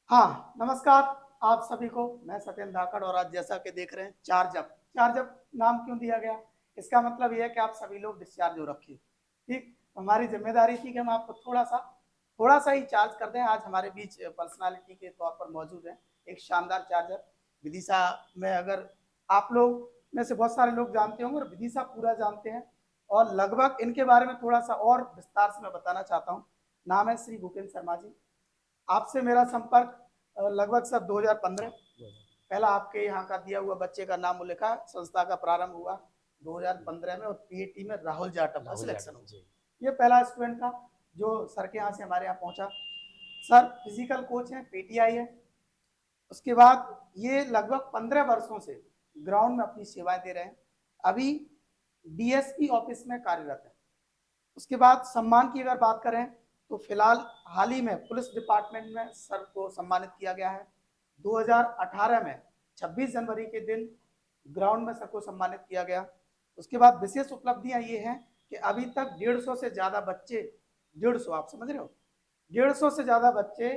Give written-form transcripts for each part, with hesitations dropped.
हाँ, नमस्कार आप सभी को। मैं सत्येंद्र धाकड़ और आज जैसा कि देख रहे हैं चार्जअप नाम क्यों दिया गया? इसका मतलब यह है कि आप सभी लोग डिस्चार्ज हो रखे। ठीक, हमारी जिम्मेदारी थी कि हम आपको थोड़ा सा ही चार्ज कर दें। आज हमारे बीच पर्सनालिटी के तौर पर मौजूद है एक शानदार चार्जर। विदिशा में अगर आप लोग में से बहुत सारे लोग जानते होंगे और विदिशा पूरा जानते हैं, और लगभग इनके बारे में थोड़ा सा और विस्तार से मैं बताना चाहता हूँ। नाम है श्री भूपेंद्र शर्मा जी। आपसे मेरा संपर्क लगभग सर 2015, पहला आपके यहाँ का दिया हुआ बच्चे का नाम लिखा, संस्था का प्रारंभ हुआ 2015 में और पीएटी में राहुल जाटव का सिलेक्शन हुआ। ये पहला स्टूडेंट था जो सर के यहाँ से हमारे यहाँ पहुंचा। सर फिजिकल कोच हैं, पीटीआई है। उसके बाद ये लगभग 15 वर्षों से ग्राउंड में अपनी सेवाएं दे रहे हैं। अभी डीएसपी ऑफिस में कार्यरत है। उसके बाद सम्मान की अगर बात करें तो फिलहाल हाल ही में पुलिस डिपार्टमेंट में सर को सम्मानित किया गया है। 2018 में 26 जनवरी के दिन ग्राउंड में सर को सम्मानित किया गया। उसके बाद विशेष उपलब्धियां ये हैं कि अभी तक 150 से ज्यादा बच्चे, 150 आप समझ रहे हो, 150 से ज्यादा बच्चे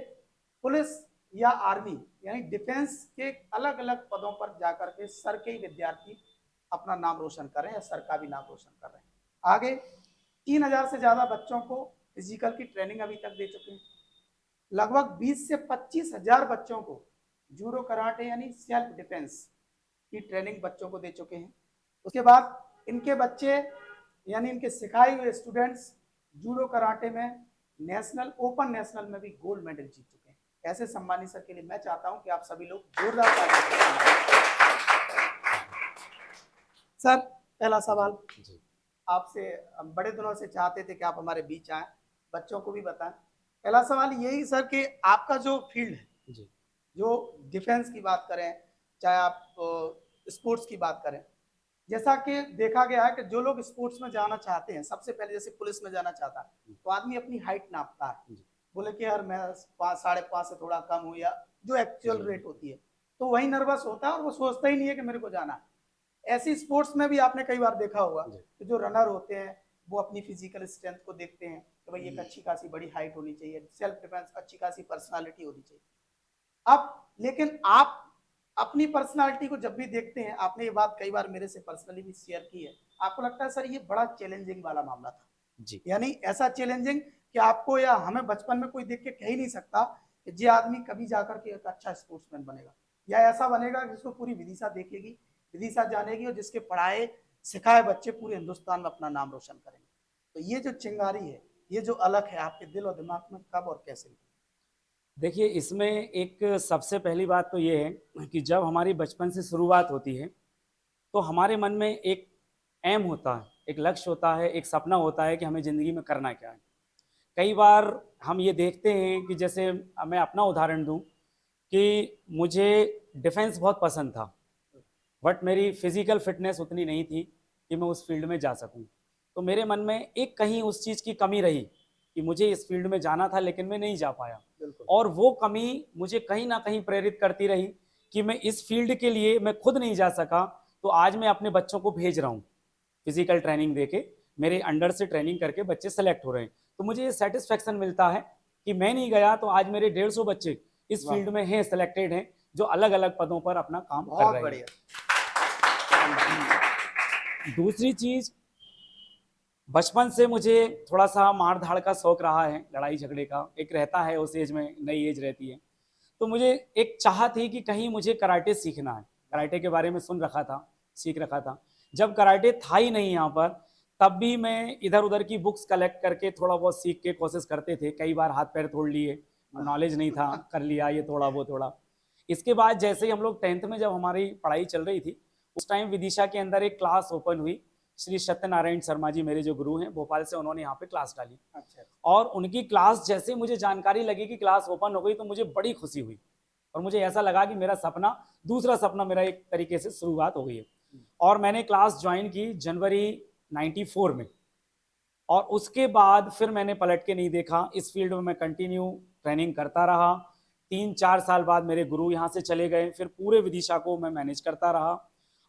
पुलिस या आर्मी यानी डिफेंस के अलग अलग पदों पर जाकर के सर के ही विद्यार्थी अपना नाम रोशन कर रहे हैं या सर का भी नाम रोशन कर रहे हैं। आगे 3000 से ज्यादा बच्चों को फिजिकल की ट्रेनिंग अभी तक दे चुके हैं। लगभग 20 से 25,000 बच्चों को जूडो कराटे यानी सेल्फ डिफेंस की ट्रेनिंग बच्चों को दे चुके हैं। उसके बाद इनके बच्चे यानी इनके सिखाए हुए स्टूडेंट्स जूडो कराटे में नेशनल, ओपन नेशनल में भी गोल्ड मेडल जीत चुके हैं। ऐसे सम्मानित सर के लिए मैं चाहता हूं कि आप सभी लोग जोरदार ताली। सर पहला सवाल आपसे, हम बड़े दिनों से चाहते थे कि आप हमारे बीच आए, बच्चों को भी बताएं। पहला सवाल यही सर कि आपका जो फील्ड है जी, जो डिफेंस की बात करें चाहे आप स्पोर्ट्स की बात करें, जैसा कि देखा गया है कि जो लोग स्पोर्ट्स में जाना चाहते हैं, सबसे पहले जैसे पुलिस में जाना चाहता है तो आदमी अपनी हाइट नापता है, बोले कि यार मैं 5.5 से थोड़ा कम हूँ, या जो एक्चुअल रेट होती है, तो वही नर्वस होता है और वो सोचता ही नहीं है कि मेरे को जाना है। ऐसी स्पोर्ट्स में भी आपने कई बार देखा होगा कि जो रनर होते हैं वो अपनी फिजिकल स्ट्रेंथ को देखते हैं कि भाई एक अच्छी खासी बड़ी हाइट होनी चाहिए, सेल्फ डिफेंस अच्छी खासी पर्सनालिटी होनी चाहिए। अब लेकिन आप अपनी पर्सनालिटी को जब भी देखते हैं, आपने ये बात कई बार मेरे से पर्सनली भी शेयर की है, आपको लगता है सर ये बड़ा चैलेंजिंग वाला मामला था जी, यानी ऐसा चैलेंजिंग कि आपको या हमें बचपन में कोई देख के कह ही नहीं सकता कि ये आदमी कभी जाकर के एक अच्छा स्पोर्ट्समैन बनेगा, या ऐसा बनेगा जिसको पूरी विदिशा देखेगी, विदिशा जानेगी और जिसके पढ़ाए सिखाए बच्चे पूरे हिंदुस्तान में अपना नाम रोशन करेंगे। तो ये जो चिंगारी है, ये जो अलग है, आपके दिल और दिमाग में कब और कैसे? देखिए, इसमें एक सबसे पहली बात तो ये है कि जब हमारी बचपन से शुरुआत होती है तो हमारे मन में एक एम होता है, एक लक्ष्य होता है, एक सपना होता है कि हमें ज़िंदगी में करना क्या है। कई बार हम ये देखते हैं कि जैसे मैं अपना उदाहरण दूं कि मुझे डिफेंस बहुत पसंद था, बट मेरी फिजिकल फिटनेस उतनी नहीं थी कि मैं उस फील्ड में जा सकूं। तो मेरे मन में एक कहीं उस चीज़ की कमी रही कि मुझे इस फील्ड में जाना था लेकिन मैं नहीं जा पाया, और वो कमी मुझे कहीं ना कहीं प्रेरित करती रही कि मैं इस फील्ड के लिए मैं खुद नहीं जा सका, तो आज मैं अपने बच्चों को भेज रहा हूँ फिजिकल ट्रेनिंग देके, मेरे अंडर से ट्रेनिंग करके बच्चे सेलेक्ट हो रहे हैं। तो मुझे ये सेटिस्फेक्शन मिलता है कि मैं नहीं गया तो आज मेरे 150 बच्चे इस फील्ड में हैं, सेलेक्टेड हैं, जो अलग अलग पदों पर अपना काम कर रहे हैं। दूसरी चीज, बचपन से मुझे थोड़ा सा मार धाड़ का शौक रहा है, लड़ाई झगड़े का एक रहता है, उस एज में नई एज रहती है, तो मुझे एक चाह थी कि कहीं मुझे कराटे सीखना है। कराटे के बारे में सुन रखा था, सीख रखा था, जब कराटे था ही नहीं यहाँ पर, तब भी मैं इधर उधर की बुक्स कलेक्ट करके थोड़ा बहुत सीख के कोशिश करते थे। कई बार हाथ पैर तोड़ लिए, नॉलेज नहीं था, कर लिया ये थोड़ा वो थोड़ा। इसके बाद जैसे ही हम लोग 10th में जब हमारी पढ़ाई चल रही थी, उस टाइम विदिशा के अंदर एक क्लास ओपन हुई। श्री सत्यनारायण शर्मा जी मेरे जो गुरु हैं भोपाल से, उन्होंने यहाँ पे क्लास डाली। अच्छा। और उनकी क्लास जैसे मुझे जानकारी लगी कि क्लास ओपन हो गई, तो मुझे बड़ी खुशी हुई और मुझे ऐसा लगा कि मेरा सपना, दूसरा सपना मेरा एक तरीके से शुरुआत हो गई है। और मैंने क्लास ज्वाइन की जनवरी 94 में, और उसके बाद फिर मैंने पलट के नहीं देखा। इस फील्ड में मैं कंटिन्यू ट्रेनिंग करता रहा। 3-4 साल बाद मेरे गुरु यहाँ से चले गए, फिर पूरे विदिशा को मैं मैनेज करता रहा,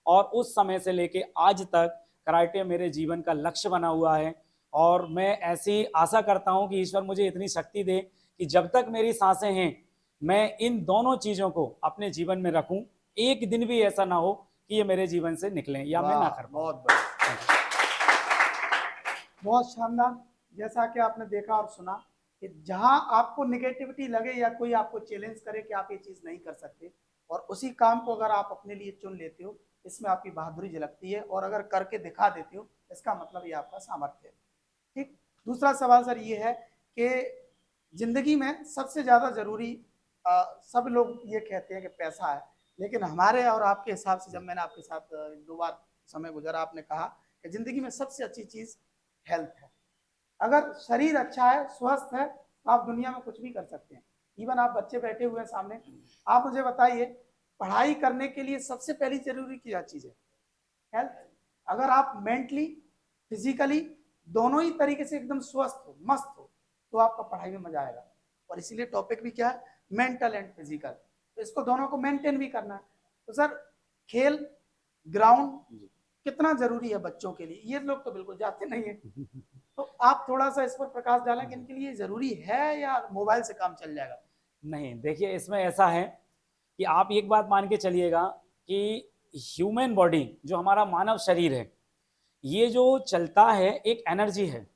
और उस समय से लेके आज तक कराटे मेरे जीवन का लक्ष्य बना हुआ है। और मैं ऐसी आशा करता हूँ कि ईश्वर मुझे इतनी शक्ति दे कि जब तक मेरी सांसें हैं मैं इन दोनों चीजों को अपने जीवन में रखूं, एक दिन भी ऐसा ना हो कि ये मेरे जीवन से निकलें या मैं ना वाह, कर पाऊं। बहुत बढ़िया, बहुत शानदार। जैसा कि आपने देखा और सुना कि जहां आपको निगेटिविटी लगे या कोई आपको चैलेंज करे कि आप ये चीज नहीं कर सकते, और उसी काम को अगर आप अपने लिए चुन लेते हो, इसमें आपकी बहादुरी झलकती है, और अगर करके दिखा देते हो, इसका मतलब ये आपका सामर्थ्य है। ठीक। दूसरा सवाल सर ये है कि जिंदगी में सबसे ज्यादा जरूरी, सब लोग ये कहते हैं कि पैसा है, लेकिन हमारे और आपके हिसाब से, जब मैंने आपके साथ 2 बार समय गुजरा, आपने कहा कि जिंदगी में सबसे अच्छी चीज हेल्थ है। अगर शरीर अच्छा है, स्वस्थ है, तो आप दुनिया में कुछ भी कर सकते हैं। इवन आप बच्चे बैठे हुए हैं सामने, आप मुझे बताइए, पढ़ाई करने के लिए सबसे पहली जरूरी क्या चीज है? हेल्थ। अगर आप मेंटली, फिजिकली, दोनों ही तरीके से एकदम स्वस्थ हो, मस्त हो, तो आपका पढ़ाई में मजा आएगा। और इसीलिए टॉपिक भी क्या है? Mental and physical. तो इसको दोनों को मेंटेन भी करना है। तो सर, खेल ग्राउंड कितना जरूरी है बच्चों के लिए? ये लोग तो बिल्कुल जाते नहीं है, तो आप थोड़ा सा इस पर प्रकाश डालें कि इनके लिए जरूरी है या मोबाइल से काम चल जाएगा? नहीं, देखिए इसमें ऐसा है कि आप एक बात मान के चलिएगा कि ह्यूमन बॉडी, जो हमारा मानव शरीर है, ये जो चलता है एक एनर्जी है,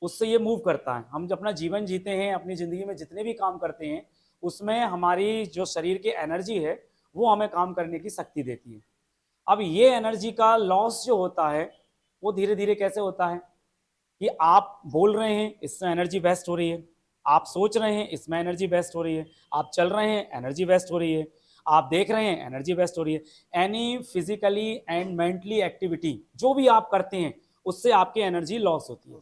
उससे ये मूव करता है। हम जो अपना जीवन जीते हैं, अपनी ज़िंदगी में जितने भी काम करते हैं, उसमें हमारी जो शरीर की एनर्जी है वो हमें काम करने की शक्ति देती है। अब ये एनर्जी का लॉस जो होता है वो धीरे धीरे कैसे होता है कि आप बोल रहे हैं, इसमें एनर्जी वेस्ट हो रही है, आप सोच रहे हैं, इसमें एनर्जी वेस्ट हो रही है, आप चल रहे हैं, एनर्जी वेस्ट हो रही है, आप देख रहे हैं, एनर्जी वेस्ट हो रही है। Any physically and mentally activity जो भी आप करते हैं, उससे आपकी एनर्जी लॉस होती है।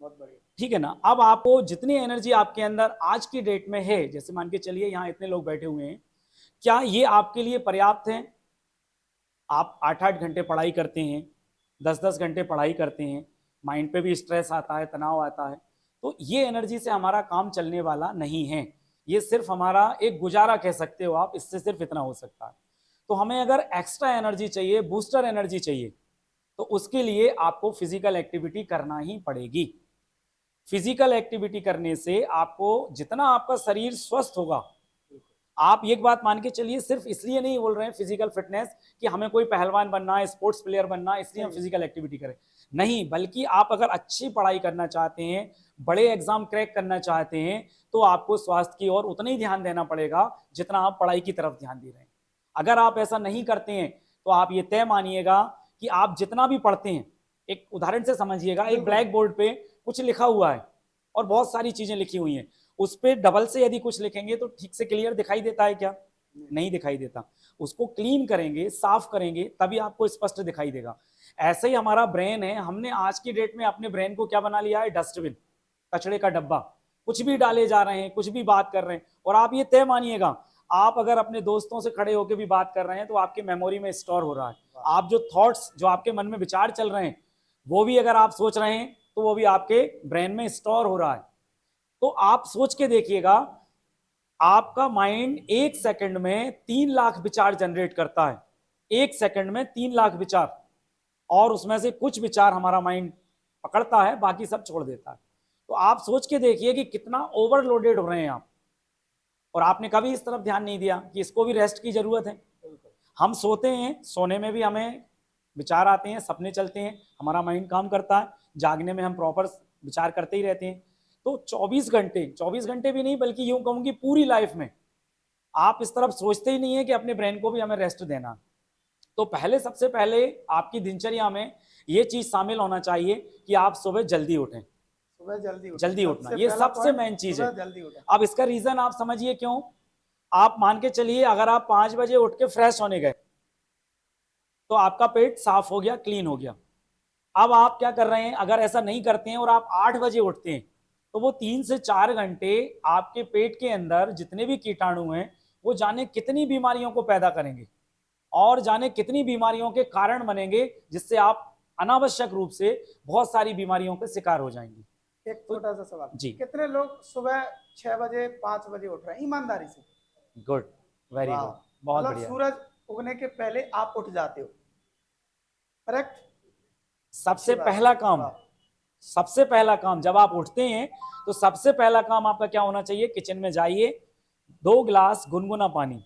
बहुत बढ़िया। ठीक है ना। अब आपको जितनी एनर्जी आपके अंदर आज की डेट में है, जैसे मान के चलिए यहाँ इतने लोग बैठे हुए हैं, क्या ये आपके लिए पर्याप्त है? आप 8-8 घंटे पढ़ाई करते हैं, 10-10 घंटे पढ़ाई करते हैं, माइंड पे भी स्ट्रेस आता है, तनाव आता है, तो ये एनर्जी से हमारा काम चलने वाला नहीं है। ये सिर्फ हमारा एक गुजारा कह सकते हो आप, इससे सिर्फ इतना हो सकता है। तो हमें अगर एक्स्ट्रा एनर्जी चाहिए, बूस्टर एनर्जी चाहिए, तो उसके लिए आपको फिजिकल एक्टिविटी करना ही पड़ेगी। फिजिकल एक्टिविटी करने से आपको जितना आपका शरीर स्वस्थ होगा, आप एक बात मान के चलिए, सिर्फ इसलिए नहीं बोल रहे हैं फिजिकल फिटनेस कि हमें कोई पहलवान बनना है, स्पोर्ट्स प्लेयर बनना है, इसलिए हम फिजिकल एक्टिविटी करें, नहीं, बल्कि आप अगर अच्छी पढ़ाई करना चाहते हैं, बड़े एग्जाम क्रैक करना चाहते हैं, तो आपको स्वास्थ्य की ओर उतना ही ध्यान देना पड़ेगा जितना आप पढ़ाई की तरफ ध्यान दे रहे हैं। अगर आप ऐसा नहीं करते हैं तो आप ये तय मानिएगा कि आप जितना भी पढ़ते हैं, एक उदाहरण से समझिएगा, एक ब्लैक बोर्ड पे कुछ लिखा हुआ है और बहुत सारी चीजें लिखी हुई हैं, उस पर डबल से यदि कुछ लिखेंगे तो ठीक से क्लियर दिखाई देता है क्या? नहीं दिखाई देता। उसको क्लीन करेंगे, साफ करेंगे, तभी आपको स्पष्ट दिखाई देगा। ऐसे ही हमारा ब्रेन है, हमने आज की डेट में अपने ब्रेन को क्या बना लिया है? डस्टबिन, कचड़े का डब्बा। कुछ भी डाले जा रहे हैं, कुछ भी बात कर रहे हैं, और आप ये तय मानिएगा, आप अगर अपने दोस्तों से खड़े होकर भी बात कर रहे हैं तो आपके मेमोरी में स्टोर हो रहा है। आप जो थॉट्स, जो आपके मन में विचार चल रहे हैं, वो भी अगर आप सोच रहे हैं तो वो भी आपके ब्रेन में स्टोर हो रहा है। तो आप सोच के देखिएगा, आपका माइंड 1 सेकंड में 3 लाख विचार जनरेट करता है, 1 सेकंड में 3 लाख विचार, और उसमें से कुछ विचार हमारा माइंड पकड़ता है, बाकी सब छोड़ देता है। तो आप सोच के देखिए कि कितना ओवरलोडेड हो रहे हैं आप, और आपने कभी इस तरफ ध्यान नहीं दिया कि इसको भी रेस्ट की जरूरत है। हम सोते हैं, सोने में भी हमें विचार आते हैं, सपने चलते हैं, हमारा माइंड काम करता है, जागने में हम प्रॉपर विचार करते ही रहते हैं। तो 24 घंटे भी नहीं, बल्कि यूं कहूंगी पूरी लाइफ में आप इस तरफ सोचते ही नहीं है कि अपने ब्रेन को भी हमें रेस्ट देना। तो सबसे पहले आपकी दिनचर्या में ये चीज शामिल होना चाहिए कि आप सुबह जल्दी उठें। सुबह जल्दी जल्दी उठना, ये पहला सबसे point, मेन चीज है। सुबह जल्दी उठें। अब इसका रीजन आप समझिए क्यों। आप मान के चलिए, अगर आप 5 बजे उठ के फ्रेश होने गए तो आपका पेट साफ हो गया, क्लीन हो गया। अब आप क्या कर रहे हैं, अगर ऐसा नहीं करते हैं और आप 8 बजे उठते हैं, तो वो 3 से 4 घंटे आपके पेट के अंदर जितने भी कीटाणु हैं, वो जाने कितनी बीमारियों को पैदा करेंगे और जाने कितनी बीमारियों के कारण बनेंगे, जिससे आप अनावश्यक रूप से बहुत सारी बीमारियों के शिकार हो जाएंगे। एक छोटा सा सवाल जी। कितने लोग सुबह 6 बजे 5 बजे उठ रहे हैं ईमानदारी से? गुड, वेरी वाह, गुड, बहुत मतलब बढ़िया। सूरज उगने के पहले आप उठ जाते हो, करेक्ट? सबसे अच्छी बात पहला है। काम, वाह, सबसे पहला काम जब आप उठते हैं तो सबसे पहला काम आपका क्या होना चाहिए? किचन में जाइए, 2 गिलास गुनगुना पानी,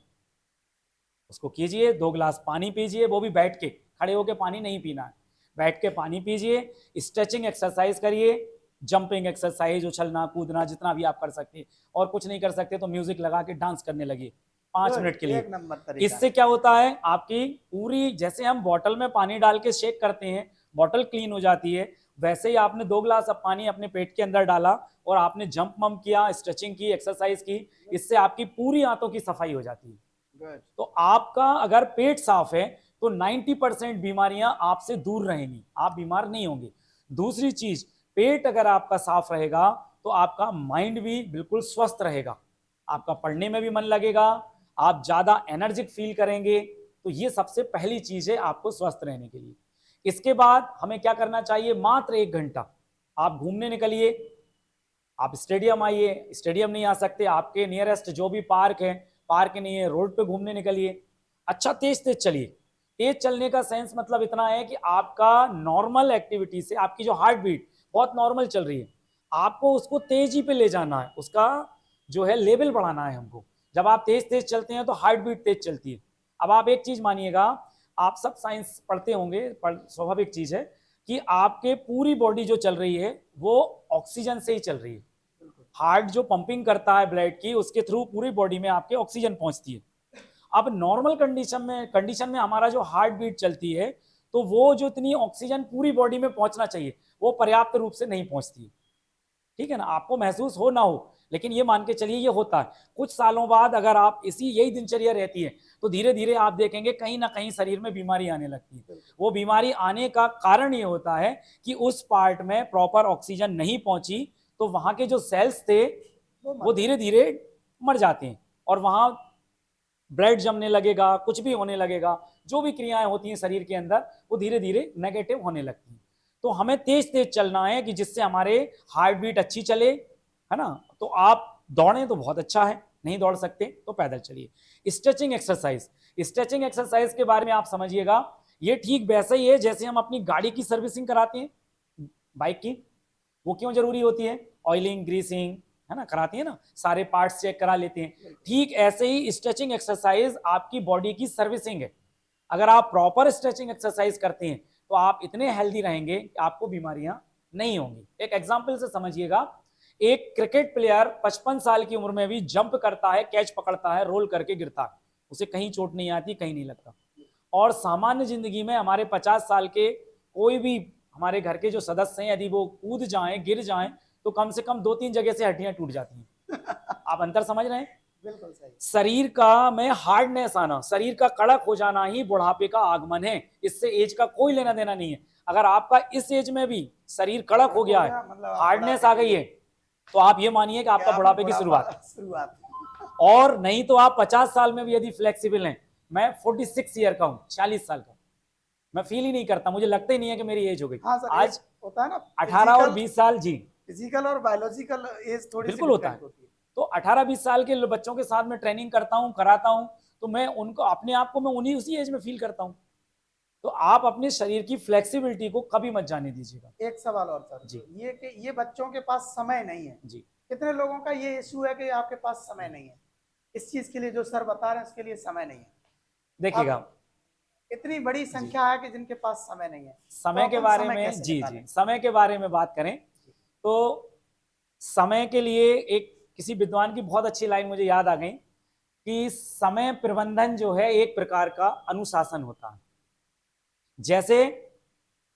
उसको कीजिए, 2 गिलास पानी पीजिए, वो भी बैठ के, खड़े होके पानी नहीं पीना है, बैठ के पानी पीजिए, स्ट्रेचिंग एक्सरसाइज करिए, जंपिंग एक्सरसाइज, उछलना कूदना जितना भी आप कर सकते हैं, और कुछ नहीं कर सकते तो म्यूजिक लगा के डांस करने लगिए 5 मिनट के लिए। एक नंबर तरीका इससे क्या होता है, आपकी पूरी, जैसे हम बॉटल में पानी डाल के शेक करते हैं, बॉटल क्लीन हो जाती है, वैसे ही आपने 2 गिलास अब पानी अपने पेट के अंदर डाला और आपने जंप मम किया, स्ट्रेचिंग की, एक्सरसाइज की, इससे आपकी पूरी आंतों की सफाई हो जाती है। Good. तो आपका अगर पेट साफ है तो 90% बीमारियां आपसे दूर रहेंगी, आप बीमार नहीं होंगे। दूसरी चीज, पेट अगर आपका साफ रहेगा तो आपका माइंड भी बिल्कुल स्वस्थ रहेगा, आपका पढ़ने में भी मन लगेगा, आप ज्यादा एनर्जिक फील करेंगे। तो ये सबसे पहली चीज है आपको स्वस्थ रहने के लिए। इसके बाद हमें क्या करना चाहिए, मात्र 1 घंटा आप घूमने निकलिए, आप स्टेडियम आइए, स्टेडियम नहीं आ सकते, आपके नियरेस्ट जो भी पार्क है, पार्क नहीं है, रोड पे घूमने निकलिए, अच्छा तेज तेज चलिए। तेज चलने का सेंस मतलब इतना है कि आपका नॉर्मल एक्टिविटी से आपकी जो हार्ट बीट बहुत नॉर्मल चल रही है, आपको उसको तेजी पे ले जाना है, उसका जो है लेवल बढ़ाना है हमको। जब आप तेज तेज चलते हैं तो हार्ट बीट तेज चलती है। अब आप एक चीज मानिएगा, आप सब साइंस पढ़ते होंगे, स्वाभाविक चीज है कि आपके पूरी बॉडी जो चल रही है वो ऑक्सीजन से ही चल रही है। हार्ट जो पंपिंग करता है ब्लड की, उसके थ्रू पूरी बॉडी में आपके ऑक्सीजन पहुंचती है। अब नॉर्मल कंडीशन में हमारा जो हार्ट बीट चलती है, तो वो जो इतनी ऑक्सीजन पूरी बॉडी में पहुंचना चाहिए वो पर्याप्त रूप से नहीं पहुंचती है। ठीक है ना, आपको महसूस हो ना हो, लेकिन ये मान के चलिए ये होता है। कुछ सालों बाद अगर आप यही दिनचर्या रहती है तो धीरे धीरे आप देखेंगे कहीं ना कहीं शरीर में बीमारी आने लगती है। वो बीमारी आने का कारण ये होता है कि उस पार्ट में प्रॉपर ऑक्सीजन नहीं पहुंची, तो वहां के जो सेल्स थे वो धीरे धीरे मर जाते हैं और वहां ब्लड जमने लगेगा, कुछ भी होने लगेगा, जो भी क्रियाएं होती हैं शरीर के अंदर वो धीरे धीरे नेगेटिव होने लगती हैं। तो हमें तेज तेज चलना है कि जिससे हमारे हार्ट बीट अच्छी चले, है ना। तो आप दौड़ें तो बहुत अच्छा है, नहीं दौड़ सकते तो पैदल चलिए। स्ट्रेचिंग एक्सरसाइज के बारे में आप समझिएगा, ये ठीक वैसा ही है जैसे हम अपनी गाड़ी की सर्विसिंग कराते हैं बाइक की। वो क्यों जरूरी होती है, ऑयलिंग ग्रीसिंग, है ना, कराती है ना, सारे पार्ट्स चेक करा लेते हैं। ठीक ऐसे ही स्ट्रेचिंग एक्सरसाइज आपकी बॉडी की सर्विसिंग है। अगर आप प्रॉपर स्ट्रेचिंग एक्सरसाइज करते हैं तो आप इतने हेल्दी रहेंगे कि आपको बीमारियां नहीं होंगी। एक एग्जांपल से समझिएगा, एक क्रिकेट प्लेयर 55 साल की उम्र में भी जंप करता है, कैच पकड़ता है, रोल करके गिरता है, उसे कहीं चोट नहीं आती, कहीं नहीं लगता। और सामान्य जिंदगी में हमारे 50 साल के कोई भी हमारे घर के जो सदस्य हैं, यदि वो कूद जाएं, गिर जाएं, तो कम से कम 2-3 जगह से हड्डियां टूट जाती हैं। आप अंतर समझ रहे हैं? बिल्कुल सही। शरीर का में हार्डनेस आना, शरीर का कड़क हो जाना ही बुढ़ापे का आगमन है, इससे एज का कोई लेना देना नहीं है। अगर आपका इस एज में भी शरीर कड़क हो गया है, मतलब हार्डनेस आ गई है, तो आप ये मानिए कि आपका बुढ़ापे की शुरुआत। और नहीं तो आप 50 साल में भी यदि फ्लेक्सिबल हैं, मैं 46 ईयर का हूं, 40 साल का, मैं फील ही नहीं करता, मुझे लगता ही नहीं है कि मेरी एज हो गई। हाँ सर, आज होता है ना, 18 और 20 साल जी, फिजिकल और बायोलॉजिकल एज थोड़ी बिल्कुल होता है। तो 18-20 साल के बच्चों के साथ में ट्रेनिंग करता हूं, कराता हूं, तो मैं उनको, अपने आप को मैं उन्हीं उसी एज में फील करता हूं। तो आप अपने शरीर की फ्लेक्सिबिलिटी को कभी मत जाने दीजिएगा। एक सवाल और सर जी, ये कि ये बच्चों के पास समय नहीं है जी, कितने लोगों का ये इशू है कि आपके पास समय नहीं है, इस चीज के लिए जो सर बता रहे हैं उसके लिए समय नहीं है। देखिएगा, इतनी बड़ी संख्या है कि जिनके पास समय नहीं है। समय के बारे में, जी, समय के बारे में बात करें तो समय के लिए एक किसी विद्वान की बहुत अच्छी लाइन मुझे याद आ गई कि समय प्रबंधन जो है एक प्रकार का अनुशासन होता है। जैसे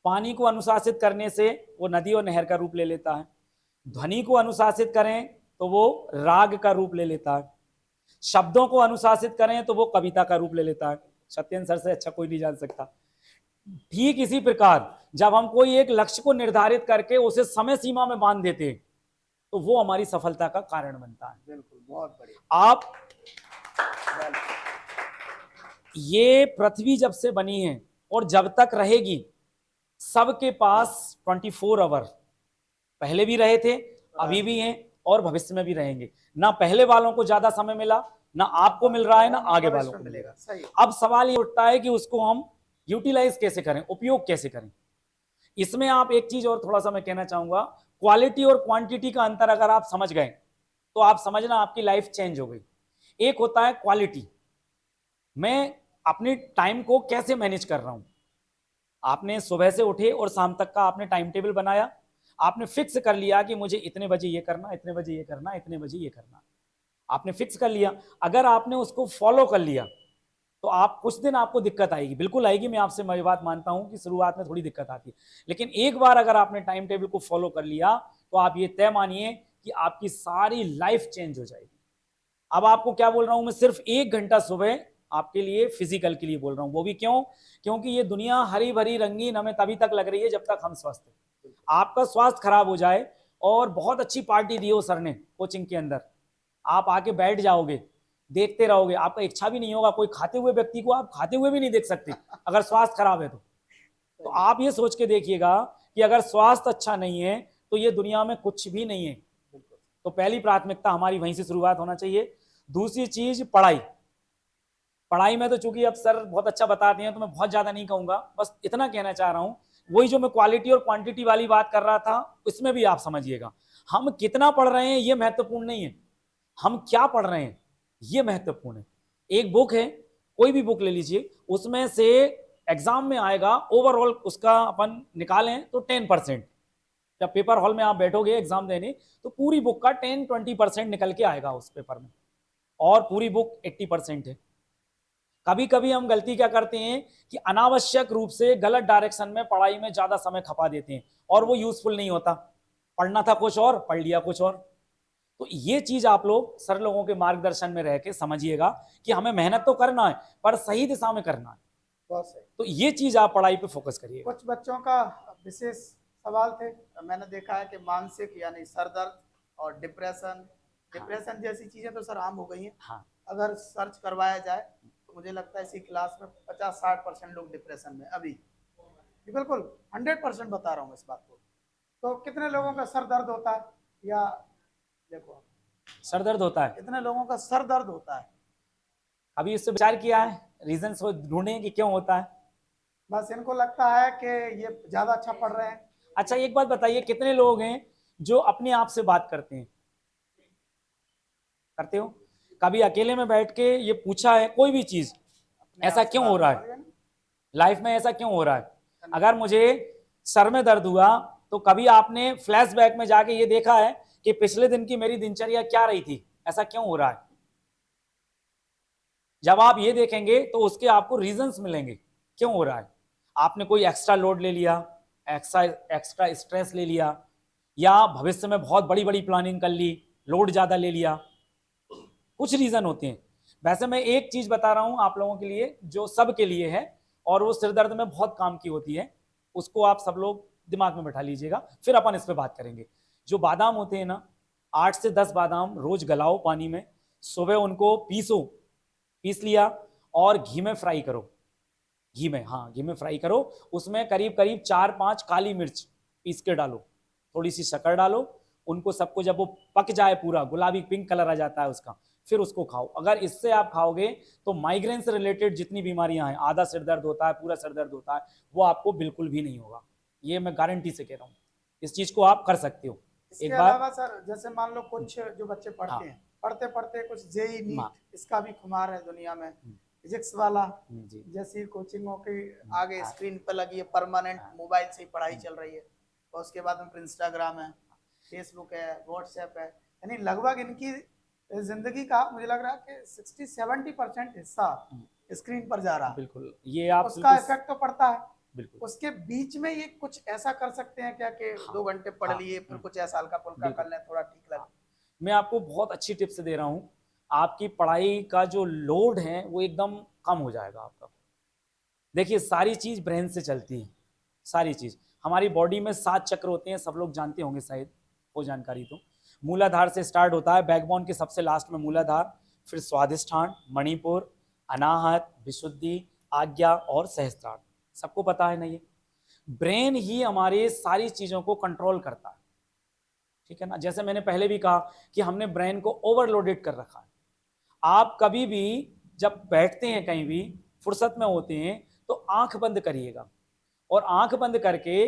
पानी को अनुशासित करने से वो नदी और नहर का रूप ले लेता है, ध्वनि को अनुशासित करें तो वो राग का रूप ले लेता है, शब्दों को अनुशासित करें तो वो कविता का रूप ले लेता है। सत्येंद्र सर से अच्छा कोई नहीं जान सकता। ठीक इसी प्रकार जब हम कोई एक लक्ष्य को निर्धारित करके उसे समय सीमा में बांध देते हैं तो वो हमारी सफलता का कारण बनता है। बिल्कुल, बहुत बढ़िया। आप, ये पृथ्वी जब से बनी है और जब तक रहेगी, सबके पास 24 आवर, पहले भी रहे थे, अभी भी हैं और भविष्य में भी रहेंगे। ना पहले वालों को ज्यादा समय मिला, ना आपको मिल रहा है, ना आगे वालों को मिलेगा। अब सवाल ये उठता है कि उसको हम यूटिलाइज कैसे करें, उपयोग कैसे करें। इसमें आप एक चीज और थोड़ा सा मैं कहना चाहूंगा, क्वालिटी और क्वांटिटी का अंतर अगर आप समझ गए तो आप समझना आपकी लाइफ चेंज हो गई। एक होता है क्वालिटी, मैं अपने टाइम को कैसे मैनेज कर रहा हूं। आपने सुबह से उठे और शाम तक का आपने टाइम टेबल बनाया, आपने फिक्स कर लिया कि मुझे इतने बजे ये करना, इतने बजे ये करना, इतने बजे ये करना, आपने फिक्स कर लिया। अगर आपने उसको फॉलो कर लिया तो आप कुछ दिन आपको दिक्कत आएगी, बिल्कुल आएगी, मैं आपसे मैं बात मानता हूं कि शुरुआत में थोड़ी दिक्कत आती है, लेकिन एक बार अगर आपने टाइम टेबल को फॉलो कर लिया तो आप ये तय मानिए कि आपकी सारी लाइफ चेंज हो जाएगी। अब आपको क्या बोल रहा हूं मैं, सिर्फ 1 घंटा सुबह आपके लिए फिजिकल के लिए बोल रहा हूं, वो भी क्यों, क्योंकि ये दुनिया हरी भरी रंगीन हमें तभी तक लग रही है जब तक हम स्वस्थ हैं। आपका स्वास्थ्य खराब हो जाए और बहुत अच्छी पार्टी दी हो सर ने कोचिंग के अंदर, आप आके बैठ जाओगे, देखते रहोगे, आपका इच्छा भी नहीं होगा, कोई खाते हुए व्यक्ति को आप खाते हुए भी नहीं देख सकते अगर स्वास्थ्य खराब है तो आप ये सोच के देखिएगा कि अगर स्वास्थ्य अच्छा नहीं है तो ये दुनिया में कुछ भी नहीं है। तो पहली प्राथमिकता हमारी वहीं से शुरुआत होना चाहिए। दूसरी चीज पढ़ाई, पढ़ाई में तो चूंकि अब सर बहुत अच्छा बताते हैं तो मैं बहुत ज्यादा नहीं कहूंगा, बस इतना कहना चाह रहा हूं, वही जो मैं क्वालिटी और क्वांटिटी वाली बात कर रहा था इसमें भी आप समझिएगा, हम कितना पढ़ रहे हैं ये महत्वपूर्ण नहीं है, हम क्या पढ़ रहे हैं ये महत्वपूर्ण है। एक बुक है, कोई भी बुक ले लीजिए, उसमें से एग्जाम में आएगा ओवरऑल उसका अपन निकालें तो 10%, जब पेपर हॉल में आप बैठोगे एग्जाम देने तो पूरी बुक का 10-20% निकल के आएगा उस पेपर में, और पूरी बुक 80% है। कभी कभी हम गलती क्या करते हैं कि अनावश्यक रूप से गलत डायरेक्शन में पढ़ाई में ज्यादा समय खपा देते हैं और वो यूजफुल नहीं होता, पढ़ना था कुछ और पढ़ लिया कुछ और। तो ये चीज आप लोग सर लोगों के मार्गदर्शन में रह के समझिएगा कि हमें मेहनत तो करना है पर सही दिशा में करना है, बहुत सही। तो ये चीज आप पढ़ाई पे फोकस करिए। कुछ बच्चों का विशेष सवाल थे, मैंने देखा है कि मानसिक यानी सर दर्द और डिप्रेशन जैसी चीजें तो सर आम हो गई हैं। हाँ, अगर सर्च करवाया जाए तो मुझे लगता है इसी क्लास में 50-60% लोग डिप्रेशन में अभी। जी बिल्कुल, 100% बता रहा हूँ इस बात को। तो कितने लोगों का सर दर्द होता है, या देखो सर दर्द होता है, कितने लोगों का सर दर्द होता है? अभी इससे विचार किया है, रीजन ढूंढे कि क्यों होता है। बस इनको लगता है कि ये ज्यादा अच्छा पढ़ रहे हैं। अच्छा एक बात बताइए, कितने लोग हैं जो अपने आप से बात करते हैं, करते हो कभी अकेले में बैठ के ये पूछा है कोई भी चीज ऐसा क्यों हो रहा है, लाइफ में ऐसा क्यों हो रहा है? अगर मुझे सर में दर्द हुआ तो कभी आपने फ्लैशबैक में जाके ये देखा है कि पिछले दिन की मेरी दिनचर्या क्या रही थी, ऐसा क्यों हो रहा है? जब आप ये देखेंगे तो उसके आपको रीजंस मिलेंगे क्यों हो रहा है। आपने कोई एक्स्ट्रा लोड ले लिया, एक्स्ट्रा स्ट्रेस ले लिया, या भविष्य में बहुत बड़ी बड़ी प्लानिंग कर ली, लोड ज्यादा ले लिया, कुछ रीजन होते हैं। वैसे मैं एक चीज बता रहा हूं आप लोगों के लिए जो सबके लिए है और वो सिर दर्द में बहुत काम की होती है, उसको आप सब लोग दिमाग में बैठा लीजिएगा, फिर अपन इस पर बात करेंगे। जो बादाम होते हैं ना, 8 से 10 बादाम रोज गलाओ पानी में, सुबह उनको पीस लिया और घी में फ्राई करो, घी में, हाँ घी में फ्राई करो, उसमें करीब करीब 4-5 काली मिर्च पीस के डालो, थोड़ी सी शक्कर डालो, उनको सबको जब वो पक जाए पूरा गुलाबी पिंक कलर आ जाता है उसका, फिर उसको खाओ। अगर इससे आप खाओगे तो माइग्रेन से रिलेटेड जितनी बीमारियां हैं, आधा सिर दर्द होता है, पूरा सिर दर्द होता है, वो आपको बिल्कुल भी नहीं होगा, ये मैं गारंटी से कह रहा हूँ। इस चीज को आप कर सकते हो। इसके एक बार अलावा सर जैसे मान लो कुछ जो बच्चे पढ़ते हैं, पढ़ते पढ़ते कुछ जेई नीट इसका भी खुमार है दुनिया में, फिजिक्स वाला जी जैसी कोचिंगों के आगे स्क्रीन पर लगी है, परमानेंट मोबाइल से ही पढ़ाई चल रही है, और उसके बाद में फिर इंस्टाग्राम है, फेसबुक है, व्हाट्सएप है, यानी लगभग इनकी जिंदगी का मुझे लग रहा है कि 60-70% हिस्सा स्क्रीन पर जा रहा है। बिल्कुल, ये आप उसका इफेक्ट तो पड़ता है। बिल्कुल उसके बीच में ये कुछ ऐसा कर सकते हैं क्या कि 2 घंटे पढ़ लिए, फिर कुछ ऐसा हल्का फुल्का कर लें, थोड़ा ठीक लगे? मैं आपको बहुत अच्छी टिप्स दे रहा हूँ, आपकी पढ़ाई का जो लोड है वो एकदम कम हो जाएगा आपका। देखिए सारी चीज ब्रेन से चलती है, सारी चीज, हमारी बॉडी में 7 चक्र होते हैं, सब लोग जानते होंगे शायद, वो जानकारी तो मूलाधार से स्टार्ट होता है, बैकबोन के सबसे लास्ट में मूलाधार, फिर स्वादिष्ठान, मणिपुर, अनाहत, विशुद्धि, आज्ञा और सहस्त्रार, सबको पता है ना। ये ब्रेन ही हमारे सारी चीजों को कंट्रोल करता है, ठीक है ना। जैसे मैंने पहले भी कहा कि हमने ब्रेन को ओवरलोडेड कर रखा है। आप कभी भी जब बैठते हैं कहीं भी फुर्सत में होते हैं तो आंख बंद करिएगा और आंख बंद करके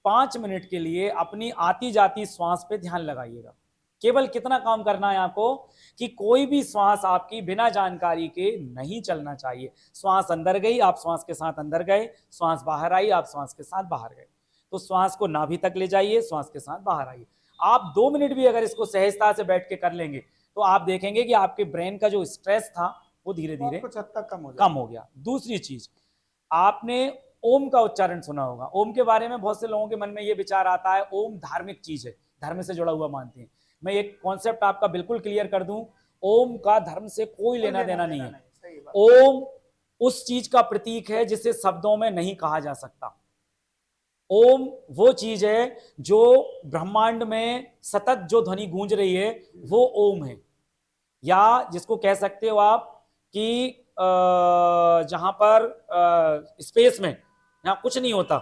5 मिनट के लिए अपनी आती जाती श्वास पे ध्यान लगाइएगा। केवल कितना काम करना है आपको कि कोई भी श्वास आपकी बिना जानकारी के नहीं चलना चाहिए। श्वास अंदर गई, आप श्वास के साथ अंदर गए, श्वास बाहर आई, आप श्वास के साथ बाहर गए। तो श्वास को नाभि तक ले जाइए, श्वास के साथ बाहर आइए। आप 2 मिनट भी अगर इसको सहजता से बैठ के कर लेंगे तो आप देखेंगे कि आपके ब्रेन का जो स्ट्रेस था वो धीरे धीरे कुछ हद तक कम हो गया। दूसरी चीज, आपने ओम का उच्चारण सुना होगा। ओम के बारे में बहुत से लोगों के मन में ये विचार आता है ओम धार्मिक चीज है, धर्म से जुड़ा हुआ मानते हैं। मैं एक कॉन्सेप्ट आपका बिल्कुल क्लियर कर दूं, ओम का धर्म से कोई लेना देना नहीं है। ओम उस चीज का प्रतीक है जिसे शब्दों में नहीं कहा जा सकता। ओम वो चीज है जो ब्रह्मांड में सतत जो ध्वनि गूंज रही है वो ओम है। या जिसको कह सकते हो आप कि जहां पर स्पेस में यहाँ कुछ नहीं होता,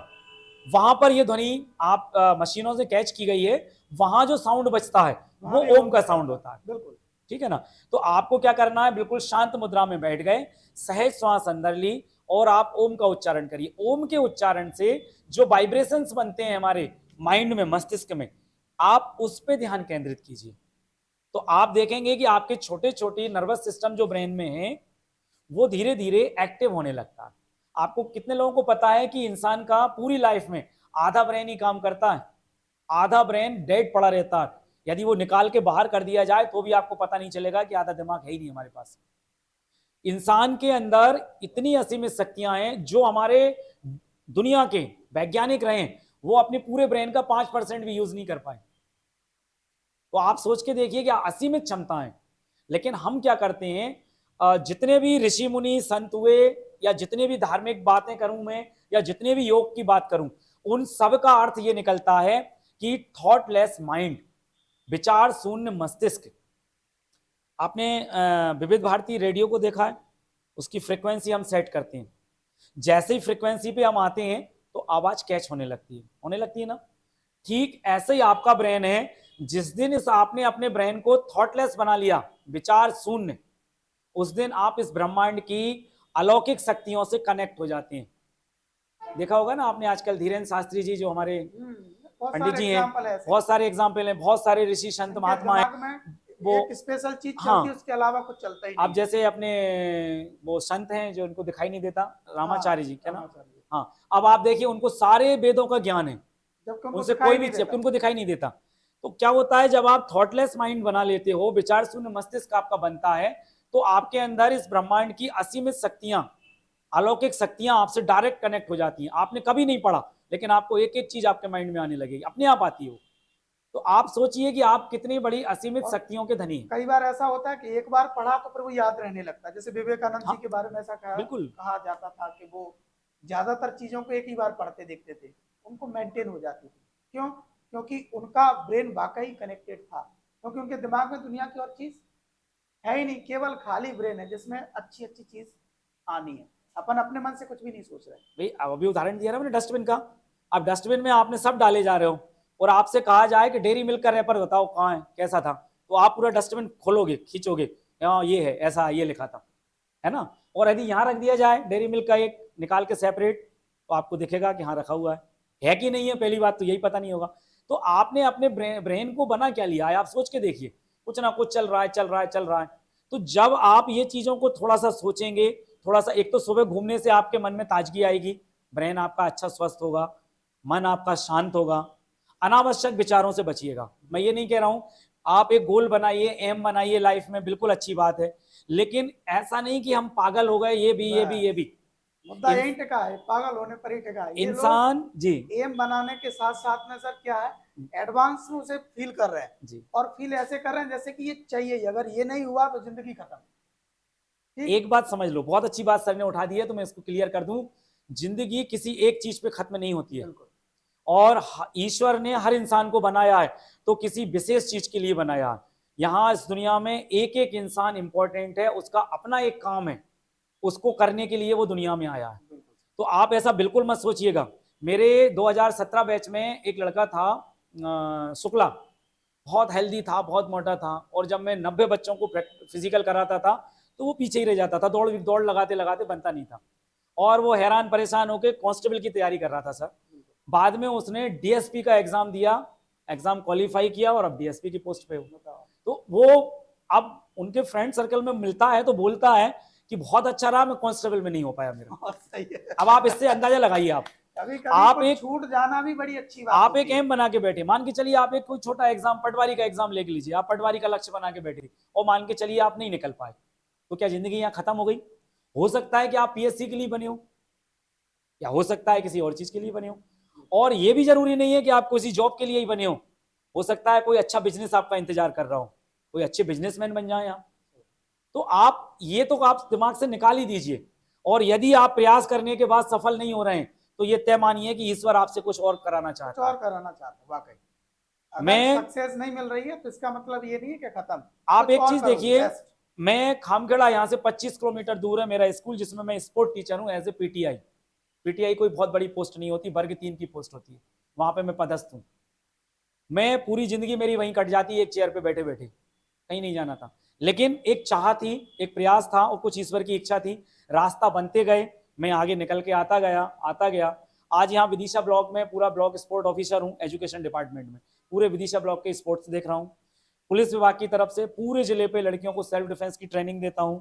वहां पर ये ध्वनि आप मशीनों से कैच की गई है, वहां जो साउंड बचता है वो ओम का साउंड होता है। बिल्कुल ठीक है ना। तो आपको क्या करना है, बिल्कुल शांत मुद्रा में बैठ गए, सहज श्वास अंदर ली और आप ओम का उच्चारण करिए। ओम के उच्चारण से जो वाइब्रेशंस बनते हैं हमारे माइंड में, मस्तिष्क में, आप उस पर ध्यान केंद्रित कीजिए। तो आप देखेंगे कि आपके छोटे छोटे नर्वस सिस्टम जो ब्रेन में है वो धीरे धीरे एक्टिव होने लगता है। आपको कितने लोगों को पता है कि इंसान का पूरी लाइफ में आधा ब्रेन ही काम करता है, आधा ब्रेन डेड पड़ा रहता है। यदि वो निकाल के बाहर कर दिया जाए तो भी आपको पता नहीं चलेगा कि आधा दिमाग है ही नहीं हमारे पास। इंसान के अंदर इतनी असीमित शक्तियां हैं, जो हमारे दुनिया के वैज्ञानिक रहे वो अपने पूरे ब्रेन का 5% भी यूज नहीं कर पाए। तो आप सोच के देखिए कि असीमित क्षमताएं, लेकिन हम क्या करते हैं, जितने भी ऋषि मुनि संत हुए या जितने भी धार्मिक बातें करूं मैं या जितने भी योग की बात करूं, उन सब का अर्थ ये निकलता है कि थॉटलेस माइंड, विचार शून्य मस्तिष्क। आपने विविध भारती रेडियो को देखा है, उसकी फ्रीक्वेंसी हम सेट करते हैं, जैसे ही फ्रीक्वेंसी पे हम आते हैं तो आवाज कैच होने लगती है ना। ठीक ऐसे ही आपका ब्रेन है, जिस दिन इस आपने अपने ब्रेन को थॉटलेस बना लिया, विचार शून्य, उस दिन आप इस ब्रह्मांड की अलौकिक शक्तियों से कनेक्ट हो जाते हैं। देखा होगा ना आपने, आजकल धीरेन्द्र शास्त्री जी जो हमारे पंडित जी हैं, बहुत सारे एग्जाम्पल हैं, बहुत सारे ऋषि संत महात्मा हैं, वो एक स्पेशल चीज हाँ, चलती है, उसके अलावा कुछ चलता ही नहीं। आप जैसे अपने वो संत हैं जो उनको दिखाई नहीं देता, रामाचार्य जी, क्या ना। हाँ, अब आप देखिए उनको सारे वेदों का ज्ञान है, उनसे कोई भी, जबकि उनको दिखाई नहीं देता। तो क्या होता है, जब आप थॉटलेस माइंड बना लेते हो, विचार शून्य मस्तिष्क आपका बनता है, तो आपके अंदर इस ब्रह्मांड की असीमित शक्तियां, अलौकिक शक्तियां आपसे डायरेक्ट कनेक्ट हो जाती हैं। आपने कभी नहीं पढ़ा, लेकिन आपको एक एक चीज आपके माइंड में आने लगेगी, अपने आप आती हो। तो आप सोचिए कि आप कितनी बड़ी असीमित शक्तियों के धनी हैं। कई बार ऐसा होता है कि एक बार पढ़ा तो फिर वो याद रहने लगता है। जैसे विवेकानंद जी के बारे में ऐसा कहा जाता था कि वो ज्यादातर चीजों को एक ही बार पढ़ते देखते थे, उनको मेंटेन हो जाती थी। क्यों? क्योंकि उनका ब्रेन वाकई कनेक्टेड था, क्योंकि उनके दिमाग में दुनिया की और चीज है ही नहीं, केवल खाली ब्रेन है जिसमें अच्छी अच्छी चीज आनी है। अपन अपने मन से कुछ भी नहीं सोच रहे भाई। अब अभी उदाहरण दिया ना मैंने डस्टबिन का, अब डस्टबिन में आपने सब डाले जा रहे हो और आपसे कहा जाए कि डेयरी मिल्क का रैपर बताओ कहाँ है, कैसा था, तो आप पूरा डस्टबिन खोलोगे, खींचोगे, हाँ ये है, ऐसा ये लिखा था, है ना। और यदि यहाँ रख दिया जाए डेयरी मिल्क का एक निकाल के सेपरेट, तो आपको दिखेगा कि हाँ रखा हुआ है कि नहीं है, पहली बात तो यही पता नहीं होगा। तो आपने अपने ब्रेन को बना क्या लिया है, आप सोच के देखिए, कुछ ना कुछ चल रहा है। तो जब आप ये चीजों को थोड़ा सा सोचेंगे, थोड़ा सा, एक तो सुबह घूमने से आपके मन में ताजगी आएगी, ब्रेन आपका अच्छा स्वस्थ होगा, मन आपका शांत होगा, अनावश्यक विचारों से बचिएगा। मैं ये नहीं कह रहा हूं आप एक गोल बनाइए, एम बनाइए लाइफ में, बिल्कुल अच्छी बात है, लेकिन ऐसा नहीं कि हम पागल हो गए, ये भी मुद्दा यही टिका है, पागल होने पर ही टिका है। इंसान जी एम बनाने के साथ साथ में सर क्या है, एडवांस में उसे फील कर रहे हैं जी, और फील ऐसे कर रहे हैं जैसे कि ये चाहिए, अगर ये नहीं हुआ तो जिंदगी खत्म। एक बात समझ लो, बहुत अच्छी बात सर ने उठा दी है, तो मैं इसको क्लियर कर दूं, जिंदगी किसी एक चीज पे खत्म नहीं होती है, और ईश्वर ने हर इंसान को बनाया है तो किसी विशेष चीज के लिए बनाया है। यहाँ इस दुनिया में एक एक इंसान इंपॉर्टेंट है, उसका अपना एक काम है, उसको करने के लिए वो दुनिया में आया है। तो आप ऐसा बिल्कुल मत सोचिएगा। मेरे 2017 बैच में एक लड़का था, शुक्ला, बहुत हेल्दी था, बहुत मोटा था, और जब मैं 90 बच्चों को फिजिकल कराता था तो वो पीछे ही रह जाता था, दौड़ लगाते लगाते बनता नहीं था, और वो हैरान परेशान होकर कांस्टेबल की तैयारी कर रहा था सर। बाद में उसने डीएसपी का एग्जाम दिया, एग्जाम क्वालिफाई किया और अब डीएसपी की पोस्ट पे हूँ। बताओ। तो वो अब उनके फ्रेंड सर्कल में मिलता है तो बोलता है कि बहुत अच्छा रहा, मैं कांस्टेबल में नहीं हो पाया मेरा। और सही है। अब आप इससे अंदाजा लगाइए। आप कभी आप कुछ एक छूट जाना भी बड़ी अच्छी बात आप एक होती है। एम बना के बैठे, मान के चलिए आप एक कोई छोटा एग्जाम, पटवारी का एग्जाम ले लीजिए, आप पटवारी का लक्ष्य बना के बैठे और मान के चलिए आप नहीं निकल पाए, तो क्या जिंदगी यहाँ खत्म हो गई? हो सकता है कि आप पीएससी के लिए बने हो, या हो सकता है किसी और चीज के लिए बने हो, और ये भी जरूरी नहीं है कि आप किसी जॉब के लिए ही बने हो सकता है कोई अच्छा बिजनेस आपका इंतजार कर रहा हो, कोई अच्छे बिजनेसमैन बन जाए आप। तो आप ये तो आप दिमाग से निकाल ही दीजिए, और यदि आप प्रयास करने के बाद सफल नहीं हो रहे हैं तो ये तय मानिए कि ईश्वर आपसे कुछ और कराना कुछ चाहता है। और कराना चाहते हैं वाकई। अगर मैं सक्सेस नहीं मिल रही है तो इसका मतलब ये नहीं है कि खत्म, आप कुछ एक और चीज करो, देखिए, बेस्ट। मैं खामखेड़ा यहाँ से 25 किलोमीटर दूर है मेरा स्कूल, जिसमें मैं स्पोर्ट टीचर हूँ एज ए पीटीआई। पीटीआई कोई बहुत बड़ी पोस्ट नहीं होती, वर्ग 3 की पोस्ट होती है, वहां पे मैं पदस्थ हूँ। मैं पूरी जिंदगी मेरी वहीं कट जाती है, एक चेयर पे बैठे बैठे, कहीं नहीं जाना था। लेकिन एक चाह थी, एक प्रयास था और कुछ ईश्वर की इच्छा थी, रास्ता बनते गए, मैं आगे निकल के आता गया। आज यहाँ विदिशा ब्लॉक में पूरा ब्लॉक स्पोर्ट ऑफिसर हूँ एजुकेशन डिपार्टमेंट में, पूरे विदिशा ब्लॉक के स्पोर्ट्स देख रहा हूँ। पुलिस विभाग की तरफ से पूरे जिले पे लड़कियों को सेल्फ डिफेंस की ट्रेनिंग देता हूँ,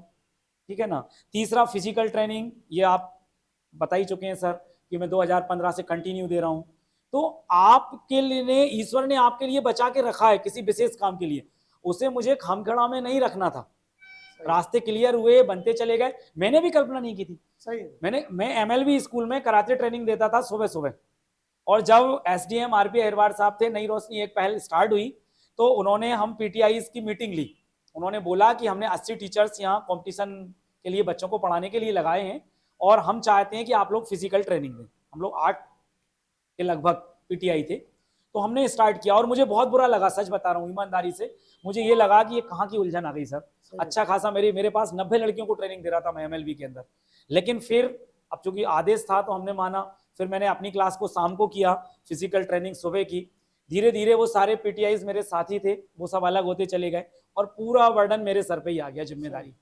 ठीक है ना। तीसरा फिजिकल ट्रेनिंग, ये आप बता ही चुके हैं सर कि मैं 2015 से कंटिन्यू दे रहा हूँ। तो आपके लिए ईश्वर ने आपके लिए बचा के रखा है किसी विशेष काम के लिए, उसे मुझे खामखड़ा में नहीं रखना था। रास्ते क्लियर हुए, बनते चले गए, मैंने भी कल्पना नहीं की थी। सही है। मैं एमएलबी स्कूल में कराटे ट्रेनिंग देता था सुबह सुबह, और जब एसडीएम आरपी अहिरवार साहब थे, नई रोशनी एक पहल स्टार्ट हुई, तो उन्होंने हम पीटीआई की मीटिंग ली। उन्होंने बोला कि हमने 80 टीचर्स यहाँ कॉम्पिटिशन के लिए बच्चों को पढ़ाने के लिए लगाए हैं, और हम चाहते हैं कि आप लोग फिजिकल ट्रेनिंग दें। हम लोग 8 के लगभग पीटीआई थे, तो हमने स्टार्ट किया, और मुझे बहुत बुरा लगा, सच बता रहा हूँ ईमानदारी से, मुझे ये लगा कि ये कहाँ की उलझन आ गई सर। अच्छा खासा मेरे पास 90 लड़कियों को ट्रेनिंग दे रहा था मैं एमएलबी के अंदर। लेकिन फिर अब चूंकि आदेश था तो हमने माना, फिर मैंने अपनी क्लास को शाम को किया, फिजिकल ट्रेनिंग सुबह की। धीरे धीरे वो सारे पीटीआईज मेरे साथी थे, वो सब अलग होते चले गए, और पूरा बर्डन मेरे सर पे ही आ गया, जिम्मेदारी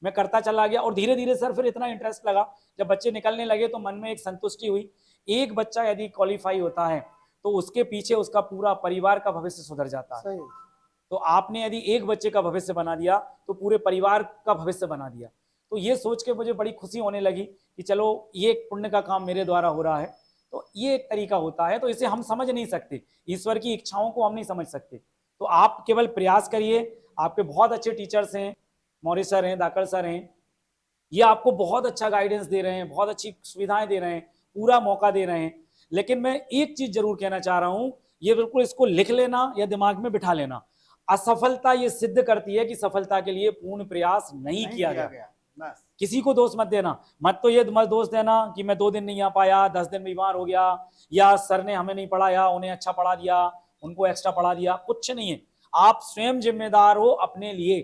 मैं करता चला गया। और धीरे धीरे सर फिर इतना इंटरेस्ट लगा, जब बच्चे निकलने लगे तो मन में एक संतुष्टि हुई। एक बच्चा यदि क्वालिफाई होता है तो उसके पीछे उसका पूरा परिवार का भविष्य सुधर जाता है। सही। तो आपने यदि एक बच्चे का भविष्य बना दिया तो पूरे परिवार का भविष्य बना दिया। तो ये सोच के मुझे बड़ी खुशी होने लगी कि चलो ये एक पुण्य का काम मेरे द्वारा हो रहा है। तो ये एक तरीका होता है, तो इसे हम समझ नहीं सकते, ईश्वर की इच्छाओं को हम नहीं समझ सकते। तो आप केवल प्रयास करिए, आपके बहुत अच्छे टीचर्स हैं, मौर्य सर हैं, दाकड़ सर हैं, ये आपको बहुत अच्छा गाइडेंस दे रहे हैं, बहुत अच्छी सुविधाएं दे रहे हैं, पूरा मौका दे रहे हैं। लेकिन मैं एक चीज जरूर कहना चाह रहा हूं, ये बिल्कुल इसको लिख लेना या दिमाग में बिठा लेना, असफलता ये सिद्ध करती है कि सफलता के लिए पूर्ण प्रयास नहीं किया गया। बस। किसी को दोष मत देना, मत तो ये मत दोष देना कि मैं 2 दिन नहीं आ पाया, 10 दिन बीमार हो गया, या सर ने हमें नहीं पढ़ाया, उन्हें अच्छा पढ़ा दिया, उनको एक्स्ट्रा पढ़ा दिया, कुछ नहीं है। आप स्वयं जिम्मेदार हो अपने लिए,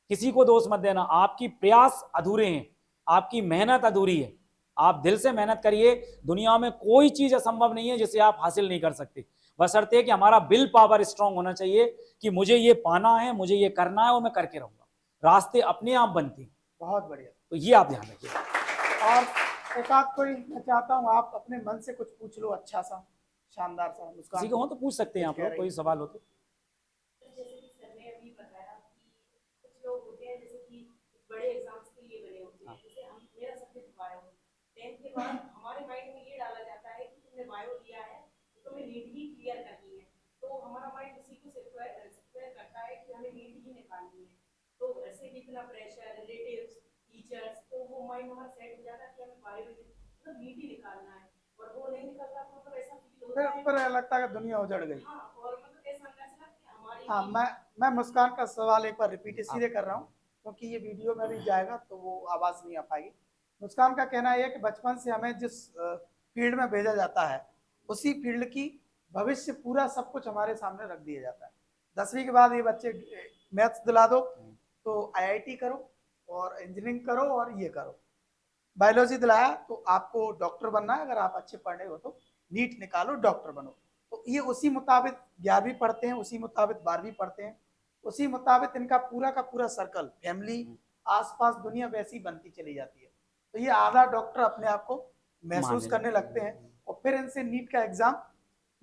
किसी को दोष मत देना। आपकी प्रयास अधूरे हैं, आपकी मेहनत अधूरी है। आप दिल से मेहनत करिए, दुनिया में कोई चीज असंभव नहीं है जिसे आप हासिल नहीं कर सकते, बशर्ते कि हमारा विल पावर स्ट्रांग होना चाहिए कि मुझे ये पाना है, मुझे ये करना है, और मैं करके रहूंगा। रास्ते अपने आप बनते हैं। बहुत बढ़िया। तो ये आप ध्यान रखिए। और एक आध कोई, मैं चाहता हूँ आप अपने मन से कुछ पूछ लो, अच्छा सा शानदार सा मुस्कान। किसी को हो तो पूछ सकते हैं आप लोग, कोई सवाल हो तो। जैसे कि सर ने अभी बताया कि कुछ लोग होते हैं जैसे कि बड़े एग्जाम्स के लिए बने होते हैं, जैसे हम मेरा सब्जेक्ट बायो, 10th के बाद हमारे माइंड में ये डाला जाता है कि तुमने बायो लिया है तो तुम्हें नीट ही क्लियर करनी है, तो हमारा माइंड उसी को सिक्योर करता है कि हमें नीट ही निकालनी है। तो ऐसे भी इतना प्रेशर, रिलेटिव्स, टीचर्स, तो वो माइंड हमारा सेट हो जाता है कि हमें बायो मतलब नीट ही निकालना है, और वो नहीं निकलता तो मतलब ऐसा फील होता है, फिर लगता है कि दुनिया उजड़ गई। हाँ, और मतलब ऐसा लगता है कि हमारी हाँ, मैं मुस्कान का सवाल एक बार रिपीट इसलिए कर रहा हूँ क्योंकि ये वीडियो में भी जाएगा तो वो आवाज़ नहीं आ पाएगी। मुस्कान का कहना है कि बचपन से हमें जिस फील्ड में भेजा जाता है उसी फील्ड की भविष्य पूरा सब कुछ हमारे सामने रख दिया जाता है। 10वीं के बाद ये बच्चे मैथ्स दिला दो तो आईआईटी करो और इंजीनियरिंग करो और ये करो, बायोलॉजी दिलाया तो आपको डॉक्टर बनना है, अगर आप अच्छे पढ़े हो तो नीट निकालो डॉक्टर बनो। तो ये उसी मुताबिक 11वीं पढ़ते हैं, उसी मुताबिक 12वीं पढ़ते हैं, उसी मुताबिक इनका पूरा का पूरा सर्कल, फैमिली, आसपास दुनिया वैसी बनती चली जाती है। तो ये आधा डॉक्टर अपने आप को महसूस करने लगते हैं, और फिर इनसे नीट का एग्जाम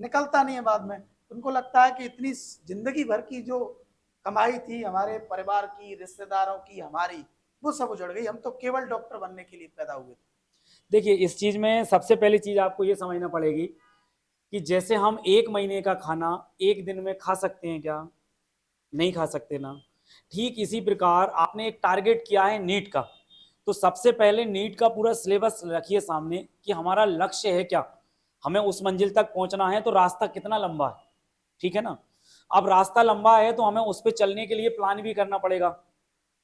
निकलता नहीं है बाद में, उनको लगता है कि इतनी जिंदगी भर की जो कमाई थी हमारे परिवार की, रिश्तेदारों की, हमारी, वो सब उजड़ गई। हम तो केवल डॉक्टर बनने के लिए पैदा हुए थे। देखिए इस चीज में सबसे पहली चीज आपको ये समझना पड़ेगी कि जैसे हम 1 महीने का खाना एक दिन में खा सकते हैं क्या? नहीं खा सकते ना। ठीक इसी प्रकार आपने एक टारगेट किया है नीट का, तो सबसे पहले नीट का पूरा सिलेबस रखिए सामने कि हमारा लक्ष्य है क्या, हमें उस मंजिल तक पहुंचना है, तो रास्ता कितना लंबा है, ठीक है ना। अब रास्ता लंबा है तो हमें उस पर चलने के लिए प्लान भी करना पड़ेगा,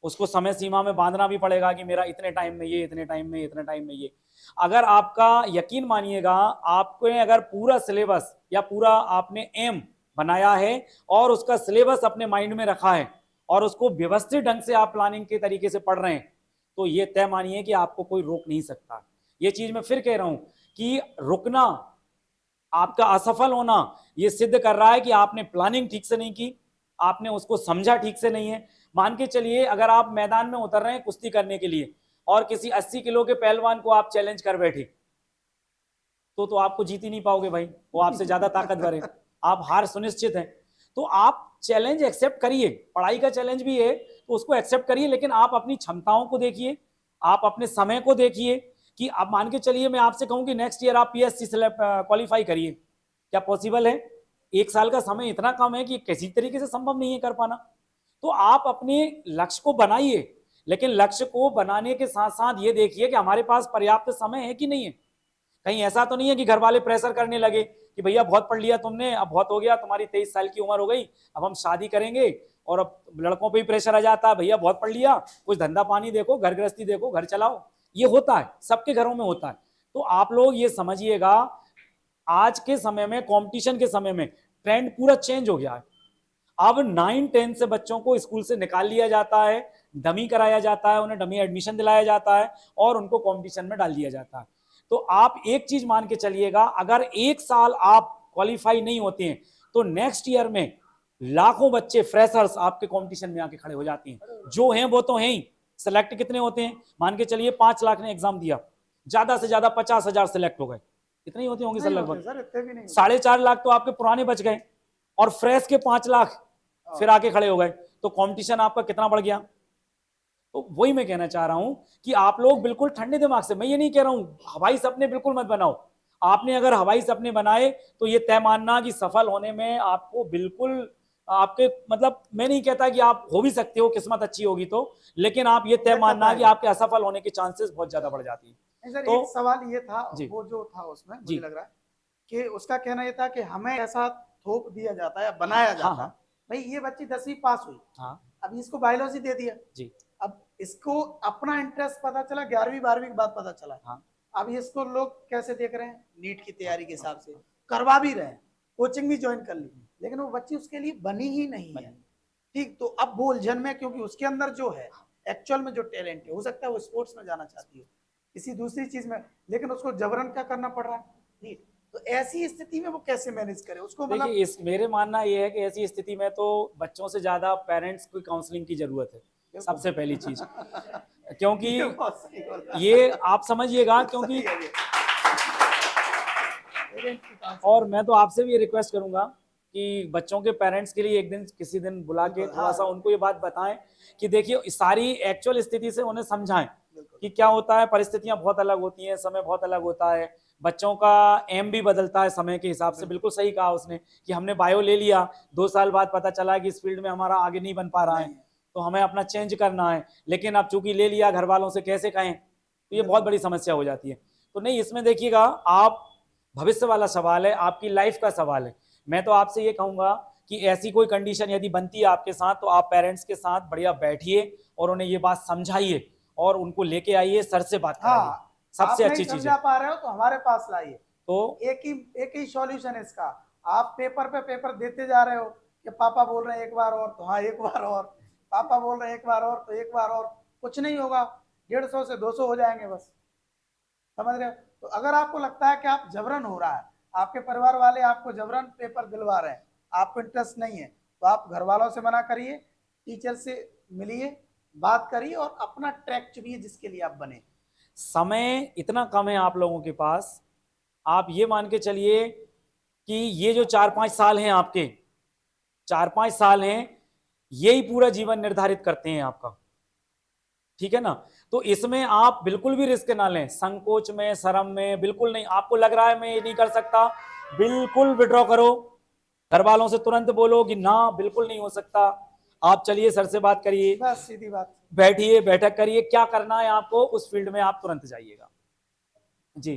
उसको समय सीमा में बांधना भी पड़ेगा कि मेरा इतने टाइम में ये, इतने टाइम में, इतने टाइम में ये। अगर आपका यकीन मानिएगा, आपको अगर पूरा सिलेबस या पूरा आपने एम बनाया है और उसका सिलेबस अपने माइंड में रखा है और उसको व्यवस्थित ढंग से आप प्लानिंग के तरीके से पढ़ रहे हैं, तो ये तय मानिए कि आपको कोई रोक नहीं सकता। ये चीज मैं फिर कह रहा हूं कि रुकना, आपका असफल होना, ये सिद्ध कर रहा है कि आपने प्लानिंग ठीक से नहीं की, आपने उसको समझा ठीक से नहीं है। मान के चलिए अगर आप मैदान में उतर रहे हैं कुश्ती करने के लिए और किसी 80 किलो के पहलवान को आप चैलेंज कर बैठे, तो आपको जीत ही नहीं पाओगे भाई, वो आपसे ज्यादा ताकतवर है, आप हार सुनिश्चित है। तो आप चैलेंज एक्सेप्ट करिए, पढ़ाई का चैलेंज भी है तो उसको एक्सेप्ट करिए, लेकिन आप अपनी क्षमताओं को देखिए, आप अपने समय को देखिए। कि आप मान के चलिए मैं आपसे कहूं कि नेक्स्ट ईयर आप पीएससी क्वालिफाई करिए, क्या पॉसिबल है? 1 साल का समय इतना कम है कि किसी तरीके से संभव नहीं है कर पाना। तो आप अपने लक्ष्य को बनाइए, लेकिन लक्ष्य को बनाने के साथ साथ ये देखिए कि हमारे पास पर्याप्त समय है कि नहीं है। कहीं ऐसा तो नहीं है कि घर वाले प्रेशर करने लगे कि भैया बहुत पढ़ लिया तुमने, अब बहुत हो गया, तुम्हारी 23 साल की उम्र हो गई, अब हम शादी करेंगे। और अब लड़कों पे ही प्रेशर आ जाता है, भैया बहुत पढ़ लिया, कुछ धंधा पानी देखो, घर गृहस्थी देखो, घर चलाओ। ये होता है, सबके घरों में होता है। तो आप लोग ये समझिएगा, आज के समय में, कंपटीशन के समय में ट्रेंड पूरा चेंज हो गया है। अब 9-10 से बच्चों को स्कूल से निकाल लिया जाता है, डमी कराया जाता है, उन्हें डमी एडमिशन दिलाया जाता है और उनको कंपटीशन में डाल दिया जाता है। तो आप एक चीज मान के चलिएगा, अगर 1 साल आप क्वालिफाई नहीं होते हैं तो नेक्स्ट ईयर में लाखों बच्चे फ्रेशर्स आपके कंपटीशन में आके खड़े हो जाते हैं। जो हैं वो तो हैं ही, सेलेक्ट कितने होते हैं? मान के चलिए 5 लाख ने एग्जाम दिया, ज्यादा से ज्यादा 50,000 सेलेक्ट हो गए, इतनी होती होंगी सर नहीं लगभग। होते सर, इतने भी नहीं होते। 4.5 लाख तो आपके पुराने बच गए और फ्रेश के 5 लाख फिर आके खड़े हो गए, तो कंपटीशन आपका कितना बढ़ गया। तो वही मैं कहना चाह रहा हूं कि आप लोग बिल्कुल ठंडे दिमाग से, मैं ये नहीं कह रहा हूं हवाई सपने बिल्कुल मत बनाओ। आपने अगर हवाई सपने बनाए तो ये तय मानना कि सफल होने में आपको बिल्कुल, आपके मतलब मैं नहीं कहता कि आप हो भी सकते हो, किस्मत अच्छी होगी तो, लेकिन आप ये तय दिक्कत मानना कि आएगी। आपके असफल होने के चांसेस बहुत ज्यादा बढ़ जाती है। नहीं सर, तो एक सवाल ये था, जी वो जो था उसमें जी मुझे लग रहा है कि उसका कहना ये था कि हमें ऐसा थोप दिया जाता है या बनाया हाँ जाता है, हाँ भाई ये बच्ची 10वीं पास हुई, हाँ अब इसको बायोलॉजी दे दिया, जी अब इसको अपना इंटरेस्ट पता चला 11वीं 12वीं के बाद पता चला, हाँ अब इसको लोग कैसे देख रहे हैं, नीट की हाँ तैयारी के हाँ हिसाब से करवा भी रहे हैं, कोचिंग भी ज्वाइन कर ली, लेकिन वो बच्ची उसके लिए बनी ही नहीं है। ठीक, तो अब वो उलझन में, क्योंकि उसके अंदर जो है एक्चुअल में जो टैलेंट है, हो सकता है वो स्पोर्ट्स में जाना चाहती हो, किसी दूसरी चीज में, लेकिन उसको जबरन क्या करना पड़ रहा है, नीट। तो ऐसी स्थिति में वो कैसे मैनेज करे उसको, देखिए मतलब इस मेरे मानना ये है कि ऐसी स्थिति में तो बच्चों से ज्यादा पेरेंट्स की काउंसलिंग की जरूरत है, सबसे पहली चीज। क्योंकि ये बहुत सही बोला। ये आप समझिएगा, सही क्योंकि है ये। Parents की counseling। और मैं तो आपसे भी ये रिक्वेस्ट करूंगा कि बच्चों के पेरेंट्स के लिए एक दिन किसी दिन बुला के बिल्कुल, थोड़ा हाँ, सा उनको ये बात बताएं कि देखिए सारी एक्चुअल स्थिति से उन्हें समझाएं बिल्कुल। कि क्या होता है, परिस्थितियां बहुत अलग होती हैं, समय बहुत अलग होता है, बच्चों का एम भी बदलता है समय के हिसाब से। बिल्कुल सही कहा उसने कि हमने बायो ले लिया, 2 साल बाद पता चला कि इस फील्ड में हमारा आगे नहीं बन पा रहा है, नहीं है। तो हमें अपना चेंज करना है, लेकिन अब चूंकि ले लिया, घर वालों से कैसे कहें, तो ये बहुत बड़ी समस्या हो जाती है। तो नहीं, इसमें देखिएगा, आप भविष्य वाला सवाल है, आपकी लाइफ का सवाल है। मैं तो आपसे ये कहूंगा कि ऐसी कोई कंडीशन यदि बनती है आपके साथ, तो आप पेरेंट्स के साथ बढ़िया बैठिए और उन्हें ये बात समझाइए और उनको लेके आइए, सर से बात कराइए, हाँ, सबसे आप अच्छी नहीं चीज समझा है। पा रहे हो तो हमारे पास लाइए, तो एक ही सॉल्यूशन है इसका। आप पेपर पे पेपर देते जा रहे हो कि पापा बोल रहे हैं एक बार और, तो हाँ एक बार और, पापा बोल रहे हैं एक बार और, तो एक बार और, कुछ नहीं होगा, 150 से 200 हो जाएंगे बस, समझ रहे हो। तो अगर आपको लगता है कि आप जबरन हो रहा है, आपके परिवार वाले आपको जबरन पेपर दिलवा रहे हैं, आपको इंटरेस्ट नहीं है, तो आप घर वालों से मना करिए, टीचर से मिलिए, बात करिए और अपना ट्रैक चुनिए जिसके लिए आप बने। समय इतना कम है आप लोगों के पास, आप ये मान के चलिए कि ये जो 4-5 साल हैं आपके, 4-5 साल हैं, यही पूरा जीवन निर्धारित करते हैं आपका, ठीक है ना। तो इसमें आप बिल्कुल भी रिस्क ना लें, संकोच में, शर्म में बिल्कुल नहीं। आपको लग रहा है मैं ये नहीं कर सकता, बिल्कुल विड्रॉ करो। घर वालों से तुरंत बोलो कि ना बिल्कुल नहीं हो सकता। आप चलिए सर से बात करिए, बस सीधी बात। बैठिए, बैठक करिए, क्या करना है आपको उस फील्ड में आप तुरंत जाइएगा। जी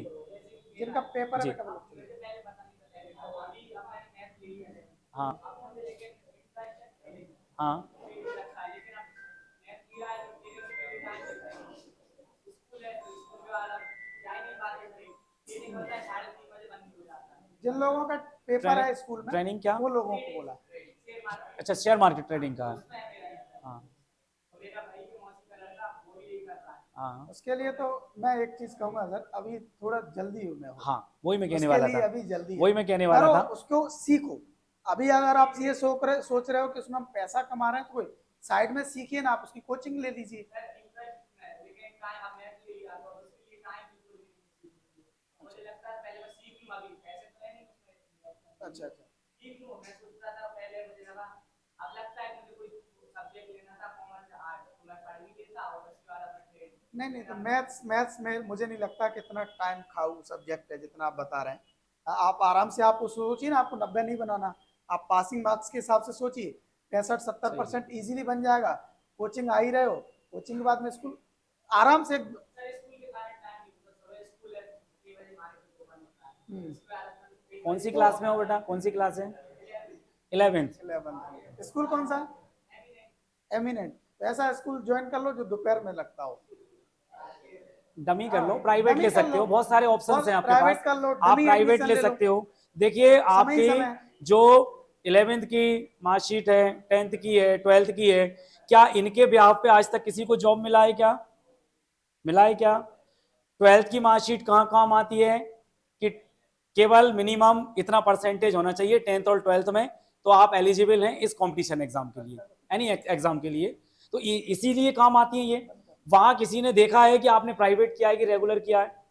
जिनका पेपर है जी बेटा वो लोग चले। हाँ हाँ जिन लोगों का पेपर है स्कूल में ट्रेनिंग क्या? वो लोगों को बोला। अच्छा, शेयर मार्केट ट्रेडिंग का है। हाँ हाँ उसके लिए तो मैं एक चीज कहूंगा सर, अभी थोड़ा जल्दी हूँ मैं हो। हाँ, वही मैं कहने उसके वाला लिए था, अभी जल्दी वही है। मैं कहने वाला करो, था। उसको सीखो। अभी अगर आप ये सोच रहे हो कि उसमें हम पैसा कमा रहे हैं तो कोई साइड में सीखिए ना, आप उसकी कोचिंग ले लीजिए। अच्छा अच्छा। नहीं नहीं, तो मैथ्स मैथ्स में मुझे नहीं लगता कि इतना टाइम खाऊ सब्जेक्ट है जितना आप बता रहे हैं। आप आराम से आप सोचिए ना, आपको 90 नहीं बनाना, आप पासिंग मार्क्स के हिसाब से सोचिए, 65-70% इजीली बन जाएगा। कोचिंग आ ही रहे हो, कोचिंग के बाद में स्कूल आराम से। कौन सी क्लास में हो बेटा, कौन सी क्लास है? 11th। 11 स्कूल कौन सा? एमिनेंट। तो ऐसा स्कूल ज्वाइन कर लो जो दोपहर में लगता हो। डमी कर लो, प्राइवेट डमी ले कर सकते लो, हो, बहुत सारे ऑप्शंस हैं आपके प्राइवेट पास, कर लो, आप डमी प्राइवेट एडमिशन ले ले लो। सकते हो। देखिए समय ही आपकी समय। जो 11th की मार्कशीट है, 10th की है, 12th की है, क्या इनके ब्याह पे आज तक किसी को जॉब मिला है क्या? मिला है क्या? 12th की मार्कशीट कहाँ काम आती है कि केवल मिनिमम इतना परसेंटेज होना चाहिए 10th और 12th में, तो आप एलिजिबल हैं इस कंपटीशन एग्जाम के लिए, एनी एग्जाम के लिए। तो इसीलिए काम आती है ये। वहां किसी ने देखा है कि आपने प्राइवेट किया है कि रेगुलर किया है?